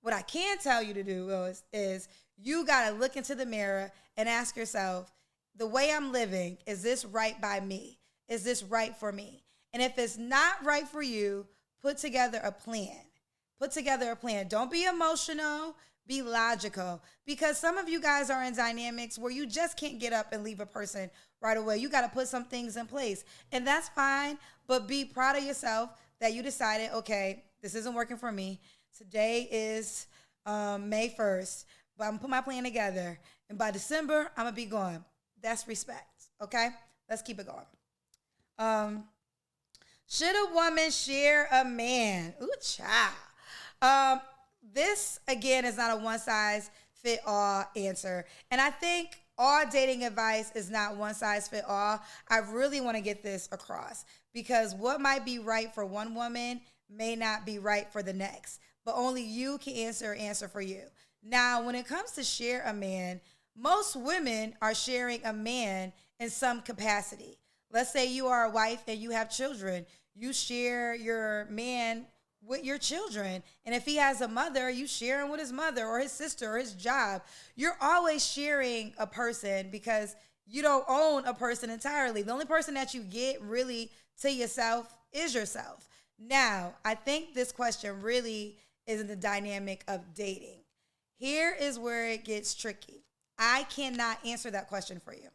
Speaker 1: What I can tell you to do is you got to look into the mirror and ask yourself, the way I'm living, is this right by me? Is this right for me? And if it's not right for you, put together a plan. Put together a plan. Don't be emotional. Be logical. Because some of you guys are in dynamics where you just can't get up and leave a person right away. You got to put some things in place. And that's fine. But be proud of yourself that you decided, okay, this isn't working for me. Today is May 1st. But I'm going to put my plan together. And by December, I'm going to be gone. That's respect. Okay? Let's keep it going. Should a woman share a man? Ooh, child. This, again, is not a one-size-fit-all answer. And I think all dating advice is not one-size-fit-all. I really want to get this across because what might be right for one woman may not be right for the next. But only you can answer for you. Now, when it comes to share a man, most women are sharing a man in some capacity. Let's say you are a wife and you have children. You share your man with your children. And if he has a mother, you share him with his mother or his sister or his job. You're always sharing a person because you don't own a person entirely. The only person that you get really to yourself is yourself. Now, I think this question really is in the dynamic of dating. Here is where it gets tricky. I cannot answer that question for you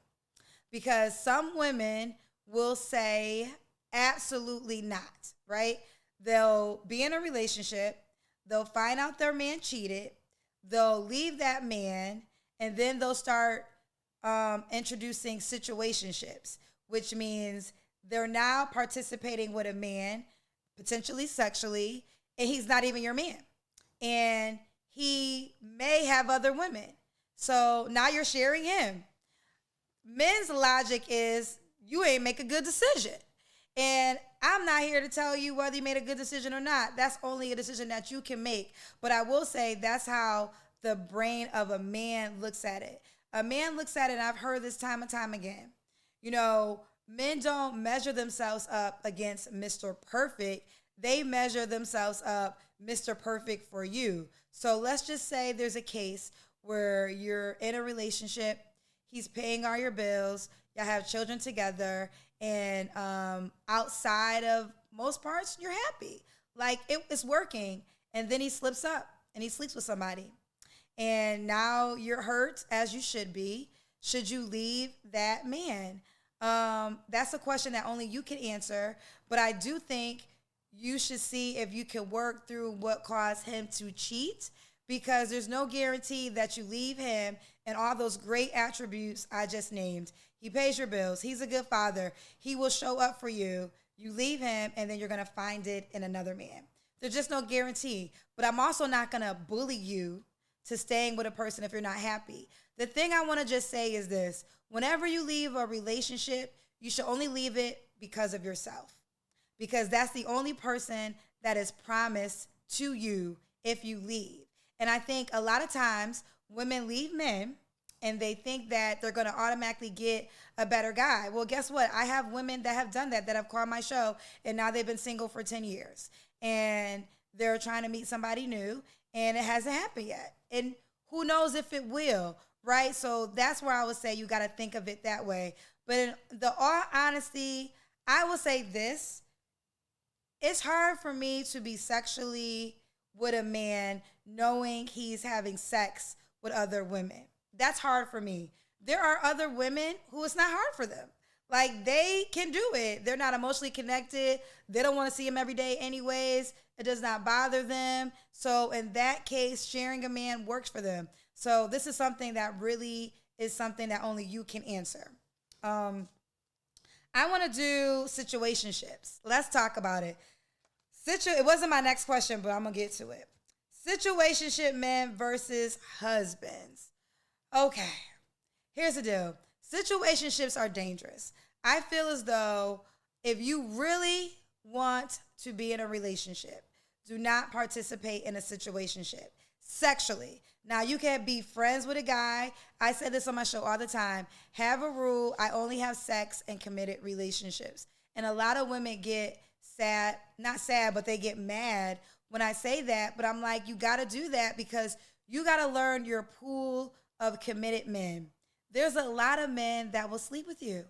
Speaker 1: because some women will say absolutely not, right? They'll be in a relationship, they'll find out their man cheated, they'll leave that man, and then they'll start introducing situationships, which means they're now participating with a man, potentially sexually, and he's not even your man. And he may have other women. So now you're sharing him. Men's logic is you ain't make a good decision. And I'm not here to tell you whether you made a good decision or not. That's only a decision that you can make. But I will say that's how the brain of a man looks at it. A man looks at it, and I've heard this time and time again. You know, men don't measure themselves up against Mr. Perfect. They measure themselves up Mr. Perfect for you. So let's just say there's a case where you're in a relationship, he's paying all your bills, y'all have children together, and outside of most parts, you're happy. Like, it's working. And then he slips up and he sleeps with somebody. And now you're hurt, as you should be. Should you leave that man? That's a question that only you can answer. But I do think you should see if you can work through what caused him to cheat, because there's no guarantee that you leave him and all those great attributes I just named. He pays your bills. He's a good father. He will show up for you. You leave him, and then you're going to find it in another man. There's just no guarantee. But I'm also not going to bully you to staying with a person if you're not happy. The thing I want to just say is this. Whenever you leave a relationship, you should only leave it because of yourself. Because that's the only person that is promised to you if you leave. And I think a lot of times women leave men and they think that they're going to automatically get a better guy. Well, guess what? I have women that have done that have called my show, and now they've been single for 10 years. And they're trying to meet somebody new, and it hasn't happened yet. And who knows if it will, right? So that's where I would say you got to think of it that way. But in the all honesty, I will say this. It's hard for me to be sexually with a man knowing he's having sex with other women. That's hard for me. There are other women who it's not hard for them. Like, they can do it. They're not emotionally connected. They don't want to see him every day anyways. It does not bother them. So in that case, sharing a man works for them. So this is something that really is something that only you can answer. I want to do situationships. Let's talk about it. It wasn't my next question, but I'm going to get to it. Situationship men versus husbands. Okay, here's the deal. Situationships are dangerous. I feel as though if you really want to be in a relationship, do not participate in a situationship sexually. Now, you can be friends with a guy. I said this on my show all the time. Have a rule. I only have sex in committed relationships. And a lot of women get sad, not sad, but they get mad when I say that. But I'm like, you got to do that because you got to learn your pool of committed men. There's a lot of men that will sleep with you.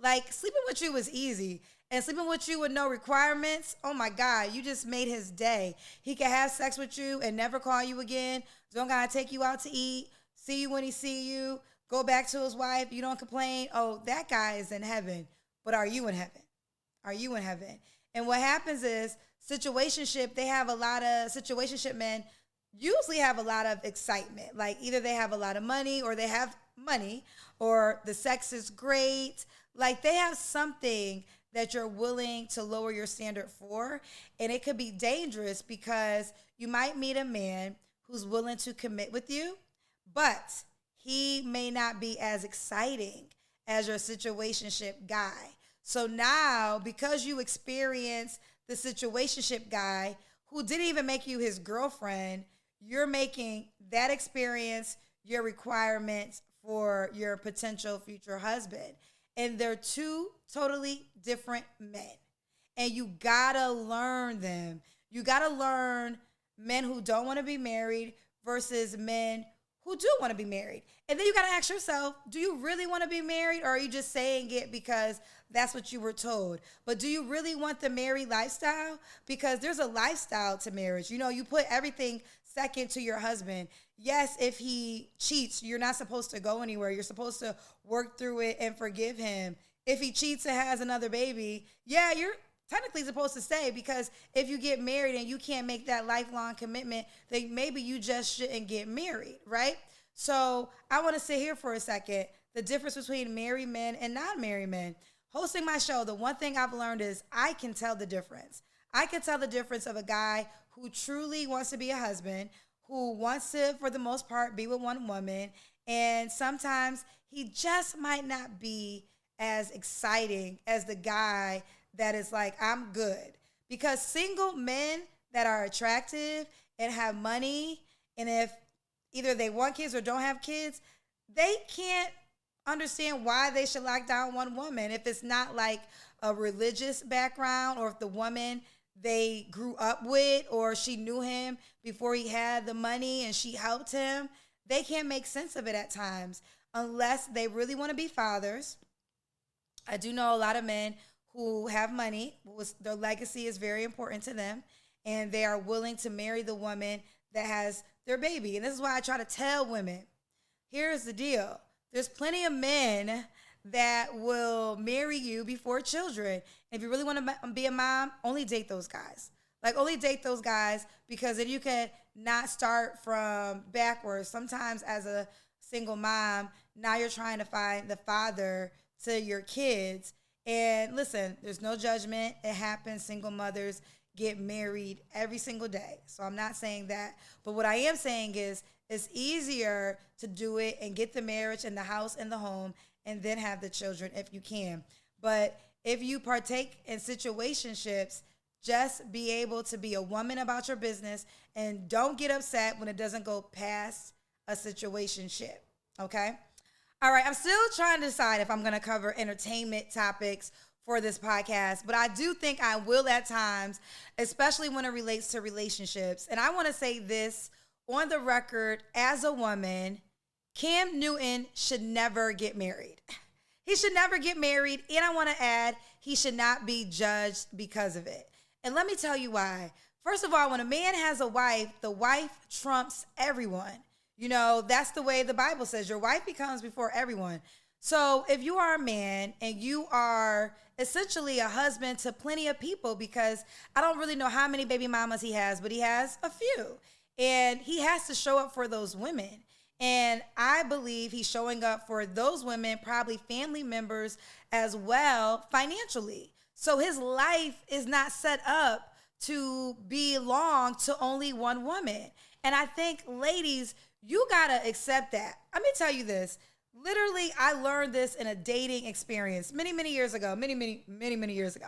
Speaker 1: Like, sleeping with you is easy. And sleeping with you with no requirements, oh my God, you just made his day. He can have sex with you and never call you again. Don't gotta take you out to eat, see you when he see you, go back to his wife, you don't complain. Oh, that guy is in heaven. But are you in heaven? Are you in heaven? And what happens is, situationship men usually have a lot of excitement. Like, either they have a lot of money or they have money, or the sex is great. Like, they have something that you're willing to lower your standard for. And it could be dangerous because you might meet a man who's willing to commit with you, but he may not be as exciting as your situationship guy. So now, because you experience the situationship guy who didn't even make you his girlfriend, you're making that experience your requirements for your potential future husband. And they're two totally different men. And you gotta learn them. You gotta learn men who don't want to be married versus men who do want to be married. And then you gotta ask yourself, do you really want to be married, or are you just saying it because that's what you were told? But do you really want the married lifestyle? Because there's a lifestyle to marriage. You know, you put everything second to your husband. Yes, if he cheats, you're not supposed to go anywhere. You're supposed to work through it and forgive him. If he cheats and has another baby, yeah, you're technically supposed to stay, because if you get married and you can't make that lifelong commitment, then maybe you just shouldn't get married, right? So I want to sit here for a second. The difference between married men and non-married men. Hosting my show, the one thing I've learned is I can tell the difference. I can tell the difference of a guy who truly wants to be a husband, who wants to, for the most part, be with one woman. And sometimes he just might not be as exciting as the guy that is like, I'm good. Because single men that are attractive and have money, and if either they want kids or don't have kids, they can't understand why they should lock down one woman. If it's not like a religious background, or if the woman they grew up with, or she knew him before he had the money and she helped him, they can't make sense of it at times unless they really want to be fathers. I do know a lot of men who have money, their legacy is very important to them, and they are willing to marry the woman that has their baby. And this is why I try to tell women, here's the deal. There's plenty of men that will marry you before children. If you really want to be a mom, only date those guys. Like, only date those guys, because then you can not start from backwards. Sometimes as a single mom, now you're trying to find the father to your kids. And listen, there's no judgment. It happens. Single mothers get married every single day. So I'm not saying that. But what I am saying is it's easier to do it and get the marriage and the house and the home and then have the children if you can. But if you partake in situationships, just be able to be a woman about your business and don't get upset when it doesn't go past a situationship, okay? All right, I'm still trying to decide if I'm going to cover entertainment topics for this podcast, but I do think I will at times, especially when it relates to relationships. And I want to say this on the record, as a woman, Cam Newton should never get married. He should never get married. And I want to add, he should not be judged because of it. And let me tell you why. First of all, when a man has a wife, the wife trumps everyone. You know, that's the way the Bible says your wife becomes before everyone. So if you are a man and you are essentially a husband to plenty of people, because I don't really know how many baby mamas he has, but he has a few. And he has to show up for those women. And I believe he's showing up for those women, probably family members as well, financially. So his life is not set up to belong to only one woman. And I think, ladies, you gotta accept that. Let me tell you this. Literally, I learned this in a dating experience many years ago. Many years ago.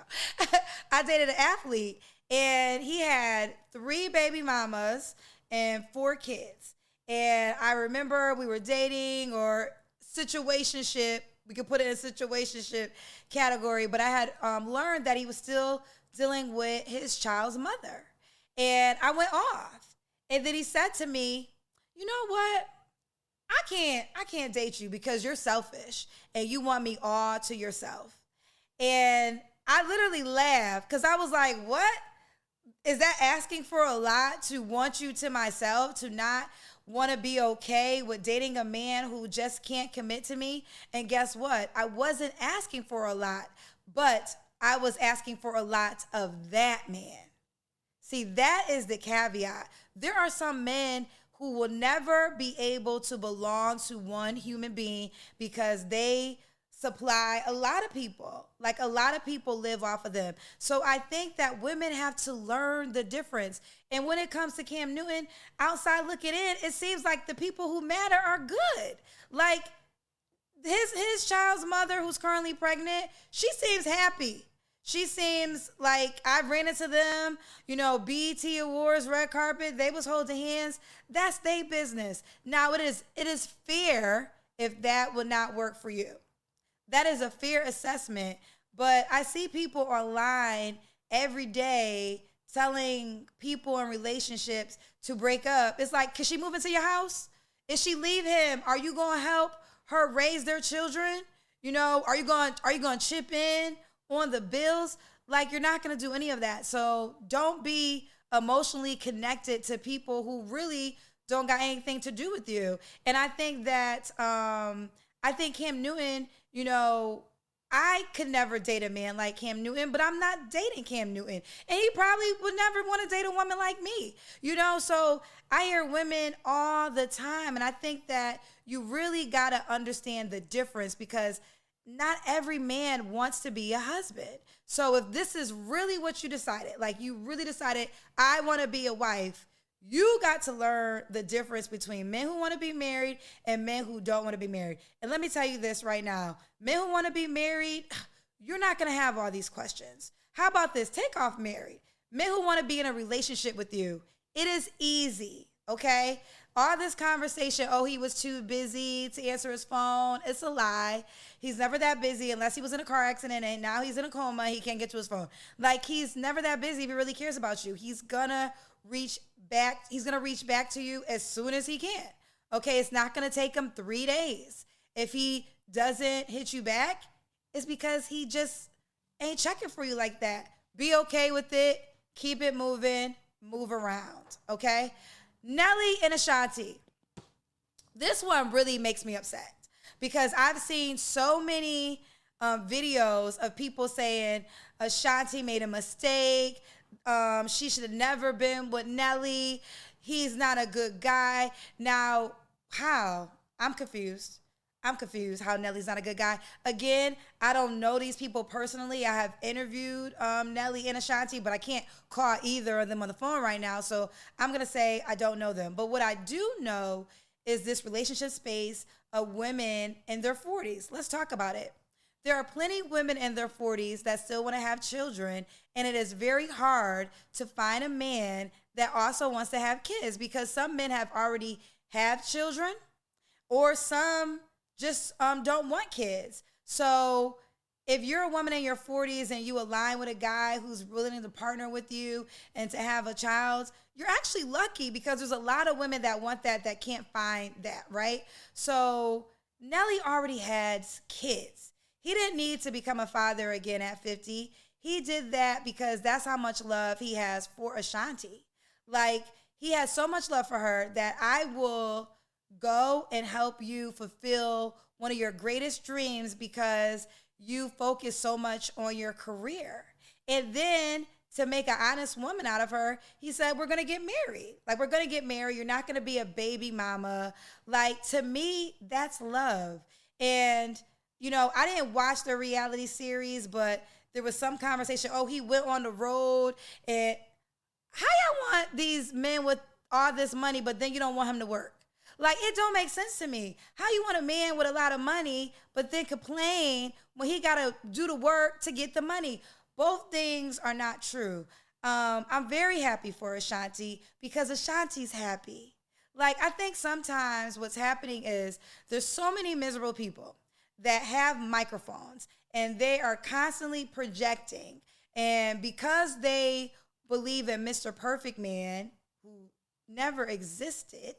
Speaker 1: I dated an athlete, and he had 3 baby mamas and 4 kids. And I remember we were dating, or situationship. We could put it in a situationship category. But I had learned that he was still dealing with his child's mother. And I went off. And then he said to me, you know what? I can't date you because you're selfish and you want me all to yourself. And I literally laughed because I was like, what? Is that asking for a lot, to want you to myself, to not want to be okay with dating a man who just can't commit to me? And guess what? I wasn't asking for a lot, but I was asking for a lot of that man. See, that is the caveat. There are some men who will never be able to belong to one human being because they supply a lot of people. Like, a lot of people live off of them. So I think that women have to learn the difference. And when it comes to Cam Newton, outside looking in, it seems like the people who matter are good. Like, his child's mother, who's currently pregnant, she seems happy. She seems like, I ran into them, you know, BET Awards, red carpet, they was holding hands. That's their business. Now, it is fair if that would not work for you. That is a fair assessment. But I see people online every day telling people in relationships to break up. It's like, can she move into your house? If she leave him, are you going to help her raise their children? You know, are you going to chip in on the bills? Like, you're not going to do any of that. So don't be emotionally connected to people who really don't got anything to do with you. And I think that, I think Cam Newton, you know, I could never date a man like Cam Newton, but I'm not dating Cam Newton. And he probably would never want to date a woman like me, you know? So I hear women all the time. And I think that you really got to understand the difference, because not every man wants to be a husband. So if this is really what you decided, like you really decided, I want to be a wife, you got to learn the difference between men who want to be married and men who don't want to be married. And let me tell you this right now. Men who want to be married, you're not going to have all these questions. How about this? Take off married. Men who want to be in a relationship with you, it is easy, okay? All this conversation, oh, he was too busy to answer his phone. It's a lie. He's never that busy unless he was in a car accident and now he's in a coma. He can't get to his phone. Like, he's never that busy if he really cares about you. He's going to reach back. He's going to reach back to you as soon as he can. Okay, it's not going to take him 3 days. If he doesn't hit you back, it's because he just ain't checking for you like that. Be okay with it. Keep it moving. Move around, okay? Nelly and Ashanti. This one really makes me upset because I've seen so many videos of people saying Ashanti made a mistake. She should have never been with Nelly. He's not a good guy. Now, how? I'm confused how Nelly's not a good guy. Again, I don't know these people personally. I have interviewed Nelly and Ashanti, but I can't call either of them on the phone right now. So I'm going to say I don't know them. But what I do know is this relationship space of women in their 40s. Let's talk about it. There are plenty of women in their 40s that still want to have children, and it is very hard to find a man that also wants to have kids, because some men have already have children, or some just don't want kids. So if you're a woman in your 40s and you align with a guy who's willing to partner with you and to have a child, you're actually lucky, because there's a lot of women that want that can't find that, right? So Nelly already has kids. He didn't need to become a father again at 50. He did that because that's how much love he has for Ashanti. Like, he has so much love for her that I will go and help you fulfill one of your greatest dreams because you focus so much on your career. And then to make an honest woman out of her, he said, we're going to get married. Like, we're going to get married. You're not going to be a baby mama. Like, to me, that's love. And, you know, I didn't watch the reality series, but there was some conversation. Oh, he went on the road. And how y'all want these men with all this money, but then you don't want him to work? Like, it don't make sense to me. How you want a man with a lot of money, but then complain when he got to do the work to get the money? Both things are not true. I'm very happy for Ashanti because Ashanti's happy. Like, I think sometimes what's happening is there's so many miserable people that have microphones and they are constantly projecting. And because they believe in Mr. Perfect Man, who never existed,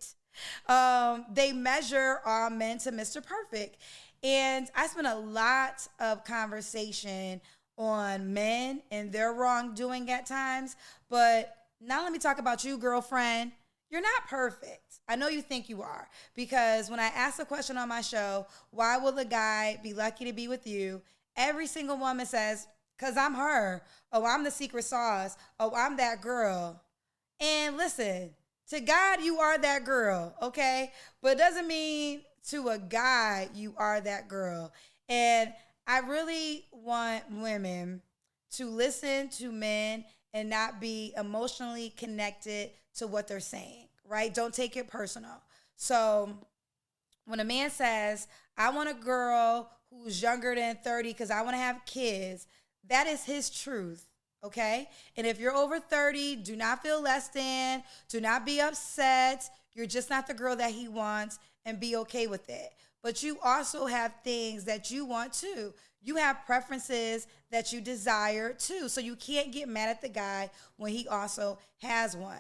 Speaker 1: they measure all men to Mr. Perfect. And I spent a lot of conversation on men and their wrongdoing at times. But now let me talk about you, girlfriend. You're not perfect. I know you think you are, because when I asked a question on my show, why will a guy be lucky to be with you? Every single woman says, because I'm her. Oh, I'm the secret sauce. Oh, I'm that girl. And listen, to God, you are that girl, okay? But it doesn't mean to a guy you are that girl. And I really want women to listen to men and not be emotionally connected to what they're saying, right? Don't take it personal. So when a man says, I want a girl who's younger than 30 because I want to have kids, that is his truth, okay? And if you're over 30, do not feel less than, do not be upset. You're just not the girl that he wants, and be okay with it. But you also have things that you want too. You have preferences that you desire too. So you can't get mad at the guy when he also has one.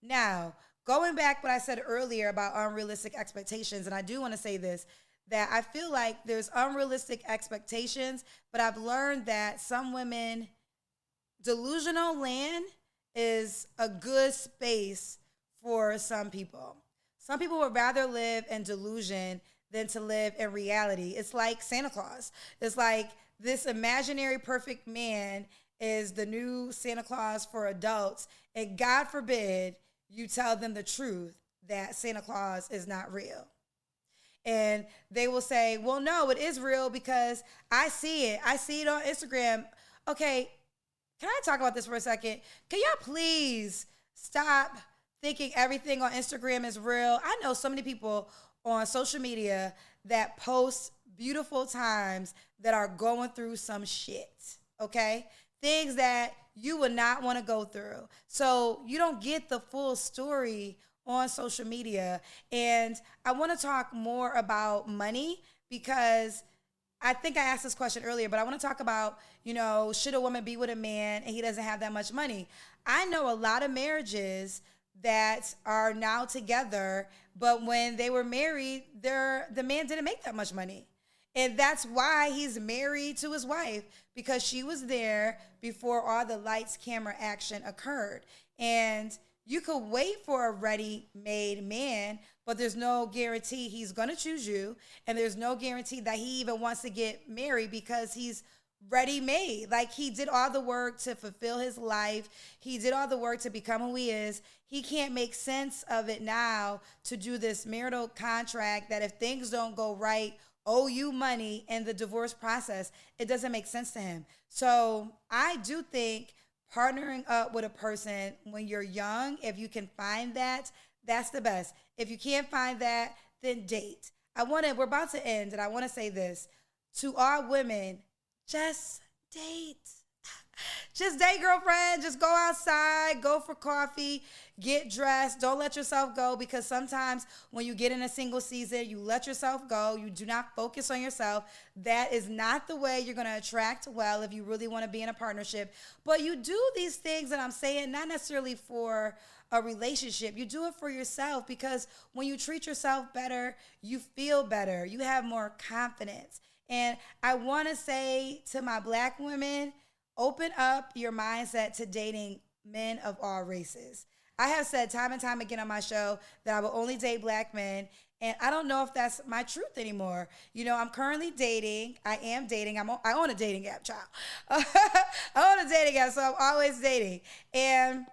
Speaker 1: Now, going back what I said earlier about unrealistic expectations, and I do want to say this, that I feel like there's unrealistic expectations, but I've learned that some women, delusional land is a good space for some people. Some people would rather live in delusion than to live in reality. It's like Santa Claus. It's like this imaginary perfect man is the new Santa Claus for adults, and God forbid you tell them the truth that Santa Claus is not real. And they will say, well, no, it is real because I see it. I see it on Instagram. Okay, can I talk about this for a second? Can y'all please stop thinking everything on Instagram is real? I know so many people on social media that post beautiful times that are going through some shit, okay? Things that you would not want to go through. So you don't get the full story on social media. And I want to talk more about money because I think I asked this question earlier, but I want to talk about, you know, should a woman be with a man and he doesn't have that much money? I know a lot of marriages that are now together, but when they were married, the man didn't make that much money. And that's why he's married to his wife, because she was there before all the lights, camera, action occurred. And you could wait for a ready-made man, but there's no guarantee he's going to choose you. And there's no guarantee that he even wants to get married because he's ready-made. Like, he did all the work to fulfill his life. He did all the work to become who he is. He can't make sense of it now to do this marital contract that if things don't go right, owe you money in the divorce process. It doesn't make sense to him. So I do think partnering up with a person when you're young, if you can find that, that's the best. If you can't find that, then date. We're about to end, and I want to say this to all women: just date. Just date, girlfriend. Just go outside, go for coffee, get dressed. Don't let yourself go, because sometimes when you get in a single season, you let yourself go. You do not focus on yourself. That is not the way you're going to attract well if you really want to be in a partnership. But you do these things that I'm saying, not necessarily for a relationship. You do it for yourself, because when you treat yourself better, you feel better. You have more confidence. And I want to say to my black women, open up your mindset to dating men of all races. I have said time and time again on my show that I will only date black men, and I don't know if that's my truth anymore. You know, I'm currently dating. I am dating. I own a dating app, child. I own a dating app, so I'm always dating. And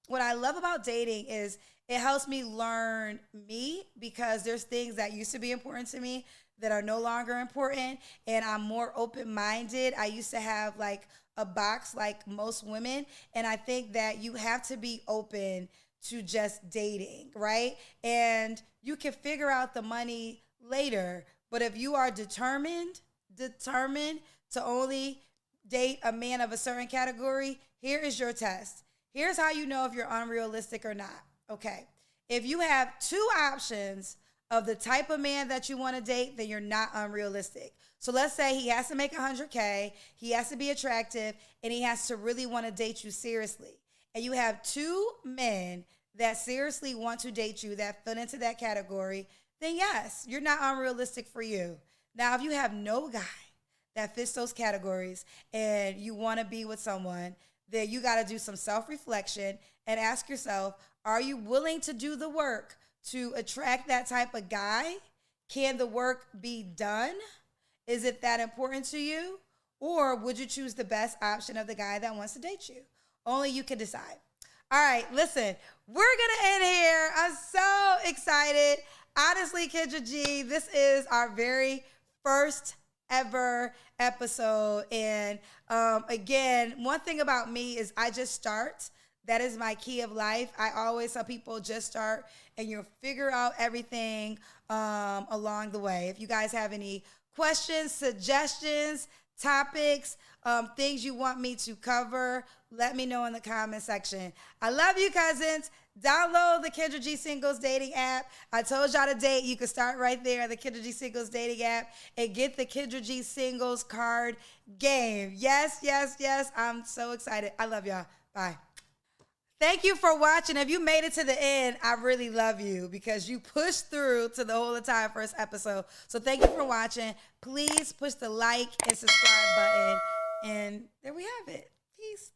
Speaker 1: what I love about dating is it helps me learn me, because there's things that used to be important to me that are no longer important, and I'm more open-minded. I used to have like a box like most women, and I think that you have to be open to just dating, right? And you can figure out the money later, but if you are determined to only date a man of a certain category, here is your test. Here's how you know if you're unrealistic or not. Okay, if you have two options of the type of man that you want to date, then you're not unrealistic. So let's say he has to make $100K, he has to be attractive, and he has to really want to date you seriously. And you have two men that seriously want to date you that fit into that category, then yes, you're not unrealistic for you. Now, if you have no guy that fits those categories and you want to be with someone, then you got to do some self-reflection and ask yourself, are you willing to do the work to attract that type of guy? Can the work be done? Is it that important to you? Or would you choose the best option of the guy that wants to date you? Only you can decide. All right, listen, we're going to end here. I'm so excited. Honestly, Kendra G, this is our very first ever episode. And again, one thing about me is I just start. That is my key of life. I always tell people just start and you'll figure out everything along the way. If you guys have any questions, suggestions, topics, things you want me to cover, let me know in the comment section. I love you, cousins. Download the Kendra G Singles dating app. I told y'all to date. You can start right there, the Kendra G Singles dating app, and get the Kendra G Singles card game. Yes, yes, yes. I'm so excited. I love y'all. Bye. Thank you for watching. If you made it to the end, I really love you because you pushed through to the whole entire first episode. So thank you for watching. Please push the like and subscribe button. And there we have it. Peace.